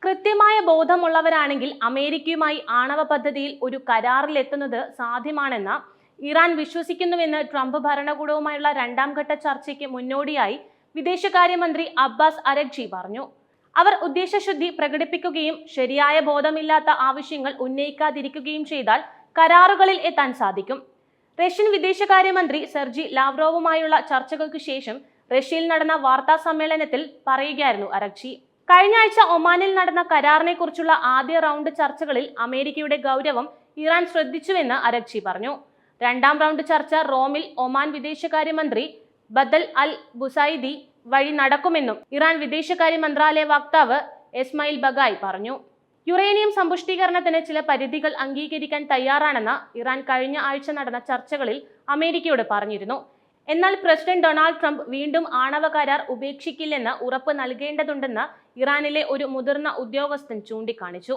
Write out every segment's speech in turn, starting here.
കൃത്യമായ ബോധമുള്ളവരാണെങ്കിൽ അമേരിക്കയുമായി ആണവ പദ്ധതിയിൽ ഒരു കരാറിലെത്തുന്നത് സാധ്യമാണെന്ന് ഇറാൻ വിശ്വസിക്കുന്നുവെന്ന് ട്രംപ് ഭരണകൂടവുമായുള്ള രണ്ടാം ഘട്ട ചർച്ചയ്ക്ക് മുന്നോടിയായി വിദേശകാര്യമന്ത്രി അബ്ബാസ് അരഗ്ചി പറഞ്ഞു. അവർ ഉദ്ദേശശുദ്ധി പ്രകടിപ്പിക്കുകയും ശരിയായ ബോധമില്ലാത്ത ആവശ്യങ്ങൾ ഉന്നയിക്കാതിരിക്കുകയും ചെയ്താൽ കരാറുകളിൽ എത്താൻ സാധിക്കും. റഷ്യൻ വിദേശകാര്യമന്ത്രി സെർജി ലാവ്റോവുമായുള്ള ചർച്ചകൾക്ക് ശേഷം റഷ്യയിൽ നടന്ന വാർത്താ സമ്മേളനത്തിൽ പറയുകയായിരുന്നു അരഗ്ചി. കഴിഞ്ഞ ആഴ്ച ഒമാനിൽ നടന്ന കരാറിനെ കുറിച്ചുള്ള ആദ്യ റൗണ്ട് ചർച്ചകളിൽ അമേരിക്കയുടെ ഗൗരവം ഇറാൻ ശ്രദ്ധിച്ചുവെന്ന് അരഗ്ചി പറഞ്ഞു. രണ്ടാം റൗണ്ട് ചർച്ച റോമിൽ ഒമാൻ വിദേശകാര്യമന്ത്രി ബദൽ അൽ ബുസൈദി വഴി നടക്കുമെന്നും ഇറാൻ വിദേശകാര്യ മന്ത്രാലയ വക്താവ് എസ്മയിൽ ബഗായി പറഞ്ഞു. യുറേനിയം സമ്പുഷ്ടീകരണത്തിന് ചില പരിധികൾ അംഗീകരിക്കാൻ തയ്യാറാണെന്ന് ഇറാൻ കഴിഞ്ഞ ആഴ്ച നടന്ന ചർച്ചകളിൽ അമേരിക്കയോട് പറഞ്ഞിരുന്നു. എന്നാൽ പ്രസിഡന്റ് ഡൊണാൾഡ് ട്രംപ് വീണ്ടും ആണവ കരാർ ഉപേക്ഷിക്കില്ലെന്ന് ഉറപ്പ് നൽകേണ്ടതുണ്ടെന്ന് ഇറാനിലെ ഒരു മുതിർന്ന ഉദ്യോഗസ്ഥൻ ചൂണ്ടിക്കാണിച്ചു.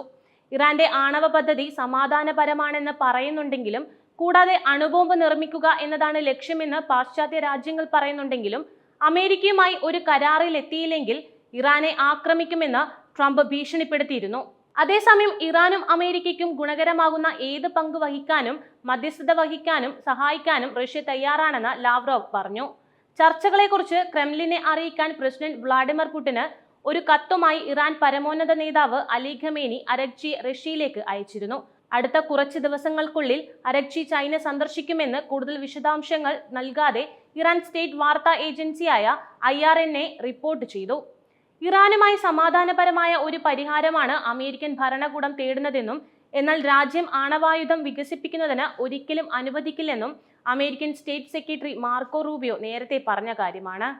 ഇറാന്റെ ആണവ പദ്ധതി സമാധാനപരമാണെന്ന് പറയുന്നുണ്ടെങ്കിലും കൂടാതെ അണുബോംബ് നിർമ്മിക്കുക എന്നതാണ് ലക്ഷ്യമെന്ന് പാശ്ചാത്യ രാജ്യങ്ങൾ പറയുന്നുണ്ടെങ്കിലും അമേരിക്കയുമായി ഒരു കരാറിൽ എത്തിയില്ലെങ്കിൽ ഇറാനെ ആക്രമിക്കുമെന്ന് ട്രംപ് ഭീഷണിപ്പെടുത്തിയിരുന്നു. അതേസമയം ഇറാനും അമേരിക്കയ്ക്കും ഗുണകരമാകുന്ന ഏത് പങ്ക് വഹിക്കാനും മധ്യസ്ഥത വഹിക്കാനും സഹായിക്കാനും റഷ്യ തയ്യാറാണെന്ന് ലാവ്റോവ് പറഞ്ഞു. ചർച്ചകളെക്കുറിച്ച് ക്രെംലിനെ അറിയിക്കാൻ പ്രസിഡന്റ് വ്ളാഡിമിർ പുടിന് ഒരു കത്തുമായി ഇറാൻ പരമോന്നത നേതാവ് അലി ഖമേനി അരഗ്ചിയെ റഷ്യയിലേക്ക് അയച്ചിരുന്നു. അടുത്ത കുറച്ച് ദിവസങ്ങൾക്കുള്ളിൽ അരഗ്ചി ചൈന സന്ദർശിക്കുമെന്ന് കൂടുതൽ വിശദാംശങ്ങൾ നൽകാതെ ഇറാൻ സ്റ്റേറ്റ് വാർത്താ ഏജൻസിയായ IRNA റിപ്പോർട്ട് ചെയ്തു. ഇറാനുമായി സമാധാനപരമായ ഒരു പരിഹാരമാണ് അമേരിക്കൻ ഭരണകൂടം തേടുന്നതെന്നും എന്നാൽ രാജ്യം ആണവായുധം വികസിപ്പിക്കുന്നതിന് ഒരിക്കലും അനുവദിക്കില്ലെന്നും American state secretary Marco Rubio നേരത്തെ പറഞ്ഞ കാര്യമാണ്.